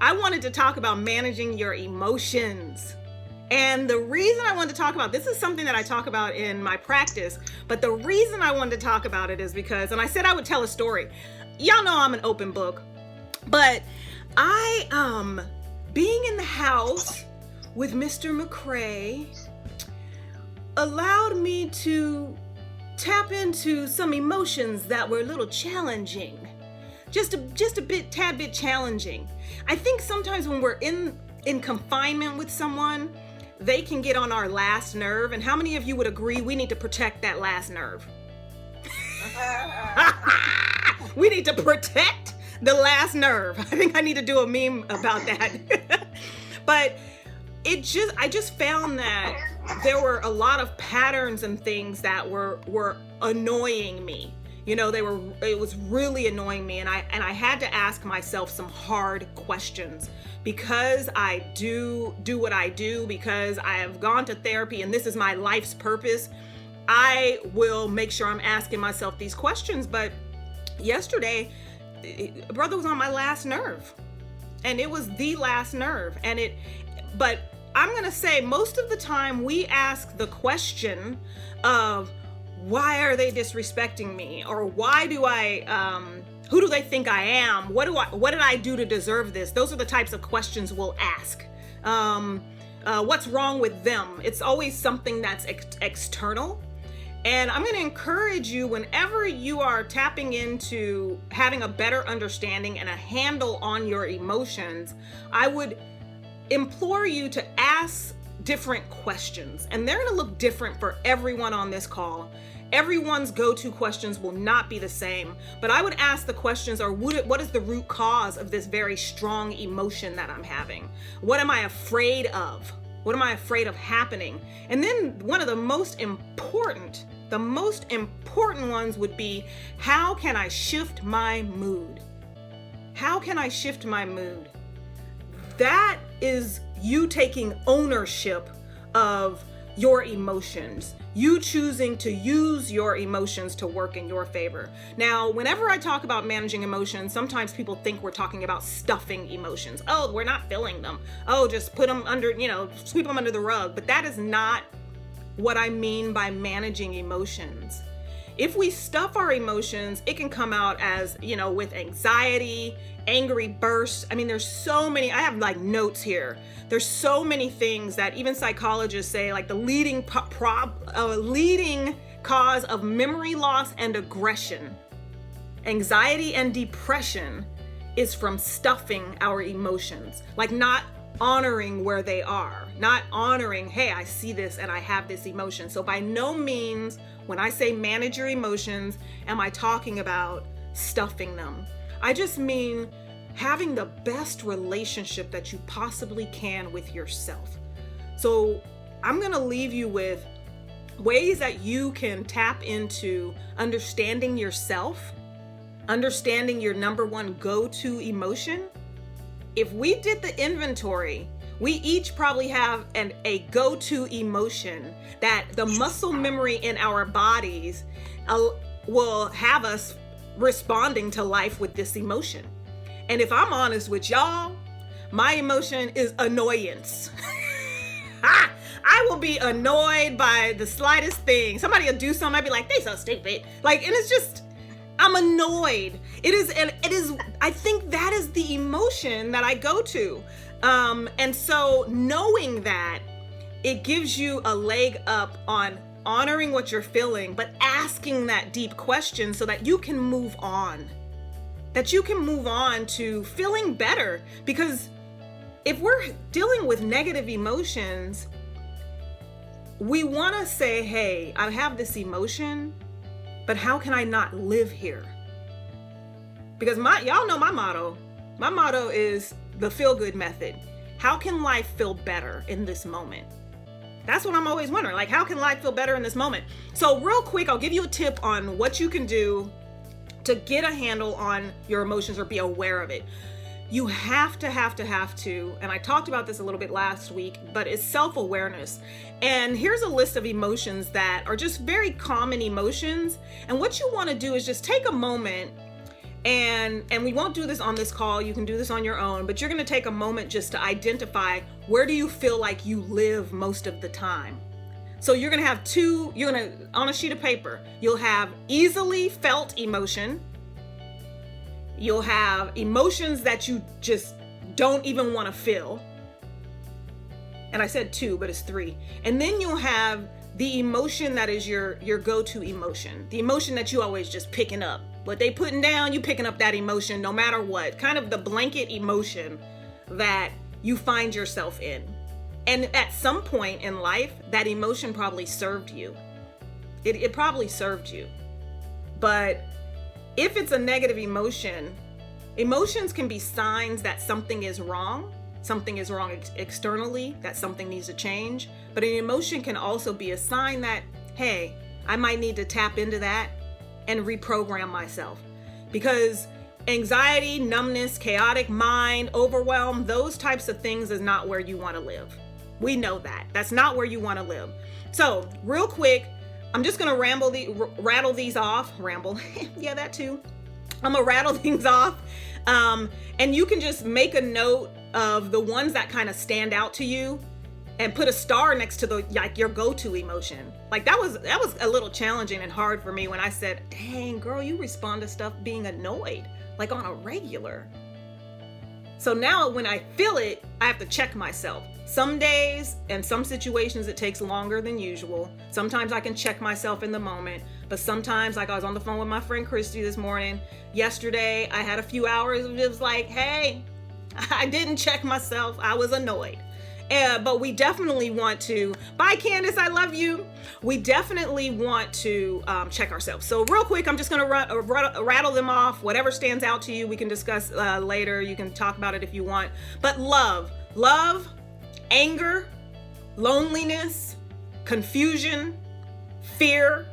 I wanted to talk about managing your emotions. And the reason I wanted to talk about this is something that I talk about in my practice, but the reason I wanted to talk about it is because, and I said I would tell a story. Y'all know I'm an open book, but being in the house with Mr. McCrea allowed me to tap into some emotions that were a little challenging, just a tad bit challenging. I think sometimes when we're in confinement with someone, they can get on our last nerve. And how many of you would agree we need to protect that last nerve? We need to protect the last nerve. I think I need to do a meme about that. But I just found that there were a lot of patterns and things that were annoying me. You know, it was really annoying me, and I had to ask myself some hard questions because I do what I do, because I have gone to therapy and this is my life's purpose. I will make sure I'm asking myself these questions. But yesterday, a brother was on my last nerve, and it was the last nerve. But I'm going to say most of the time we ask the question of, why are they disrespecting me? Or why do who do they think I am? What did I do to deserve this? Those are the types of questions we'll ask. What's wrong with them? It's always something that's external. And I'm going to encourage you, whenever you are tapping into having a better understanding and a handle on your emotions, I would implore you to ask different questions. And they're going to look different for everyone on this call. Everyone's go-to questions will not be the same, but I would ask the questions, what is the root cause of this very strong emotion that I'm having? What am I afraid of? What am I afraid of happening? And then one of the most important ones would be, how can I shift my mood? How can I shift my mood? That is you taking ownership of your emotions, you choosing to use your emotions to work in your favor. Now, whenever I talk about managing emotions, sometimes people think we're talking about stuffing emotions. Oh, we're not feeling them. Oh, just put them under, sweep them under the rug. But that is not what I mean by managing emotions. If we stuff our emotions, it can come out as, with anxiety, angry bursts. I mean, there's so many, I have like notes here. There's so many things that even psychologists say, like the leading cause of memory loss and aggression, anxiety and depression is from stuffing our emotions, like not honoring where they are, not honoring, hey, I see this and I have this emotion. So by no means, when I say manage your emotions, am I talking about stuffing them. I just mean having the best relationship that you possibly can with yourself. So I'm going to leave you with ways that you can tap into understanding yourself, understanding your number one go-to emotion. If we did the inventory, we each probably have a go-to emotion that the muscle memory in our bodies will have us responding to life with this emotion. And if I'm honest with y'all, my emotion is annoyance. I will be annoyed by the slightest thing. Somebody will do something, I'd be like, they so stupid. And it's just, I'm annoyed. It is, I think that is the emotion that I go to. And so knowing that, it gives you a leg up on honoring what you're feeling, but asking that deep question so that you can move on. That you can move on to feeling better. Because if we're dealing with negative emotions, we want to say, hey, I have this emotion, but how can I not live here? Because y'all know my motto. My motto is the feel-good method. How can life feel better in this moment? That's what I'm always wondering. How can life feel better in this moment? So real quick, I'll give you a tip on what you can do to get a handle on your emotions or be aware of it. You have to, and I talked about this a little bit last week, but it's self-awareness. And here's a list of emotions that are just very common emotions. And what you want to do is just take a moment And we won't do this on this call. You can do this on your own, but you're going to take a moment just to identify, where do you feel like you live most of the time? So you're going to have on a sheet of paper, you'll have easily felt emotion. You'll have emotions that you just don't even want to feel. And I said 2, but it's 3. And then you'll have the emotion that is your go-to emotion, the emotion that you always just picking up. What they putting down, you picking up that emotion no matter what. Kind of the blanket emotion that you find yourself in. And at some point in life, that emotion probably served you. It probably served you. But if it's a negative emotion, emotions can be signs that something is wrong. Something is wrong externally, that something needs to change. But an emotion can also be a sign that, hey, I might need to tap into that and reprogram myself. Because anxiety, numbness, chaotic mind, overwhelm, those types of things is not where you want to live. We know that. That's not where you want to live. So real quick, I'm just going to rattle these off. Ramble. Yeah, that too. I'm going to rattle things off. And you can just make a note of the ones that kind of stand out to you and put a star next to your go-to emotion. Like that was a little challenging and hard for me when I said, dang girl, you respond to stuff being annoyed, like on a regular. So now when I feel it, I have to check myself. Some days and some situations it takes longer than usual. Sometimes I can check myself in the moment, but sometimes, like I was on the phone with my friend Christy this morning. Yesterday, I had a few hours. It was like, hey, I didn't check myself. I was annoyed. But we definitely want to, bye Candace, I love you. We definitely want to check ourselves. So real quick, I'm just going to rattle them off. Whatever stands out to you, we can discuss later. You can talk about it if you want. But love, anger, loneliness, confusion, fear,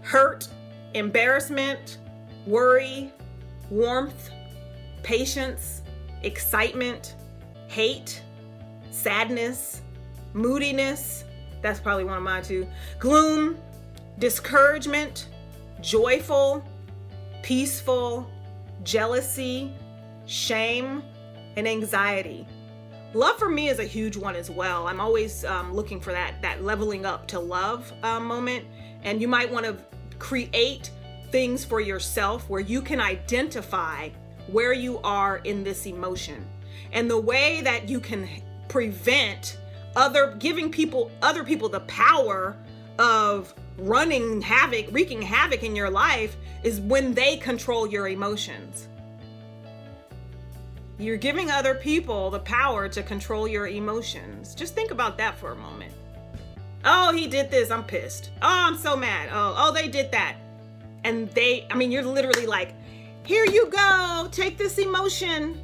hurt, embarrassment, worry, warmth, patience, excitement, hate, sadness, moodiness, that's probably one of mine too, gloom, discouragement, joyful, peaceful, jealousy, shame, and anxiety. Love for me is a huge one as well. I'm always looking for that leveling up to love moment. And you might want to create things for yourself where you can identify where you are in this emotion. And the way that you can prevent giving other people the power of wreaking havoc in your life is when they control your emotions. You're giving other people the power to control your emotions. Just think about that for a moment. Oh, he did this, I'm pissed. Oh, I'm so mad. Oh, they did that. And you're literally like, here you go, take this emotion.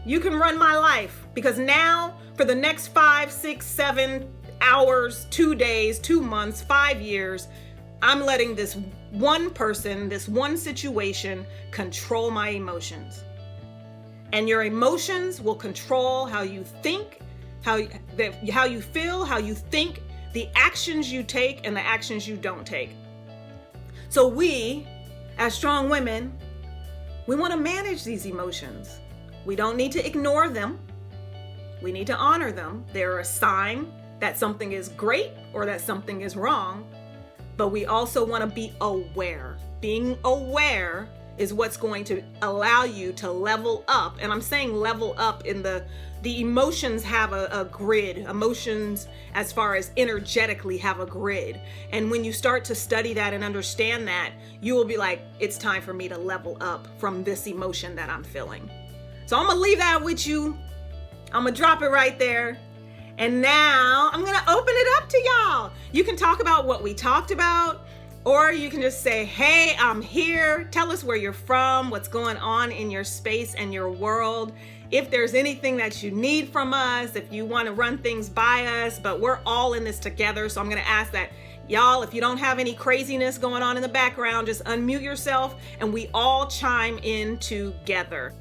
You can run my life. Because now, for the next 5, 6, 7 hours, 2 days, 2 months, 5 years, I'm letting this one person, this one situation control my emotions. And your emotions will control how you think, how you feel, how you think, the actions you take and the actions you don't take. So we, as strong women, we want to manage these emotions. We don't need to ignore them. We need to honor them. They're a sign that something is great or that something is wrong, but we also want to be aware. Being aware is what's going to allow you to level up. And I'm saying level up in the emotions have a grid. Emotions, as far as energetically, have a grid. And when you start to study that and understand that, you will be like, it's time for me to level up from this emotion that I'm feeling. So I'm gonna leave that with you. I'm gonna drop it right there. And now I'm gonna open it up to y'all. You can talk about what we talked about, or you can just say, hey, I'm here. Tell us where you're from, what's going on in your space and your world. If there's anything that you need from us, if you want to run things by us, but we're all in this together. So I'm going to ask that y'all, if you don't have any craziness going on in the background, just unmute yourself and we all chime in together.